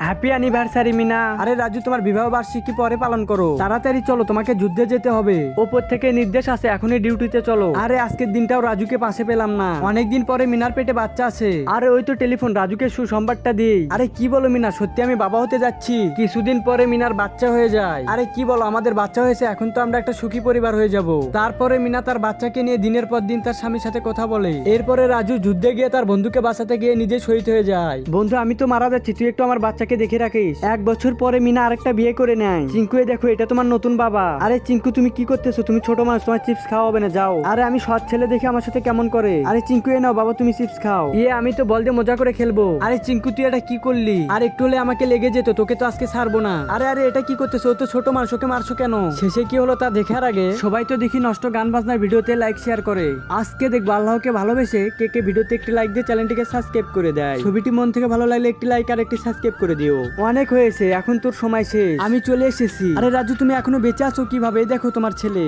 Happy anniversary Mina. আরে রাজু, তোমার বিবাহ বার্ষিকী পরে পালন করো, তাড়াতাড়ি চলো, তোমাকে যুদ্ধে যেতে হবে। ওপর থেকে নির্দেশ আছে, এখনই ডিউটিতে চলো। আরে আজকের দিনটাও রাজুকে পাশে পেলাম না, অনেকদিন পরে মিনার পেটে বাচ্চা আছে। আরে ওই তো টেলিফোন, রাজুকে সুসংবাদটা দিই। আরে কি বলো মিনা, সত্যি আমি বাবা হতে যাচ্ছি। কিছুদিন পরে মিনার বাচ্চা হয়ে যায়। আরে কি বলো, আমাদের বাচ্চা হয়েছে, এখন তো আমরা একটা সুখী পরিবার হয়ে যাব। তারপরে মিনা তার বাচ্চাকে নিয়ে দিনের পর দিন তার স্বামীর সাথে কথা বলে। এরপরে রাজু যুদ্ধে গিয়ে তার বন্ধুকে বাঁচাতে গিয়ে নিজে শহীদ হয়ে যায়। বন্ধু, আমি তো মারা যাচ্ছি, তুই একটু আমার বাচ্চাকে দেখে রাখিস। 1 বছর পরে মিনা আরেকটা বিয়ে করে নেয়। চিঙ্কু, দেখো এটা তোমার নতুন বাবা। আরে চিঙ্কু, তুমি কি করতেছো? তুমি ছোট মানুষ, তোমার চিপস খাওয়া হবে না, যাও। আরে আমি সৎ ছেলে দেখে আমার সাথে কেমন করে। আরে চিঙ্কু, নাও বাবা, তুমি চিপস খাও। আমি তো বল দিয়ে মজা করে খেলবো। আরে চিঙ্কু, তুই এটা কি করলি? আর একটু হলে আমাকে লেগে যেত, তোকে তো আজকে ছাড়বো না। আরে আরে এটা কি করতেছো? ও তো ছোট মানুষ, ওকে মারছো কেন? শেষে কি হলো তা দেখার আগে সবাই তো দেখি নষ্ট গান বাজনার ভিডিওতে লাইক শেয়ার করে। আজকে দেখবো আল্লাহকে ভালোবেসে কে কে ভিডিওতে একটি লাইক দিয়ে চ্যানেলটিকে সাবস্ক্রাইব করে দেয়। ছবিটি মন থেকে ভালো লাগলে একটি লাইক আর একটি সাবস্ক্রাইব করে দিও। অনেক হয়েছে, এখন তোর সময় শেষ। আমি চলে এসেছি। আরে রাজু, তুমি এখনো বেঁচে আছো কিভাবে? এই দেখো তোমার ছেলে।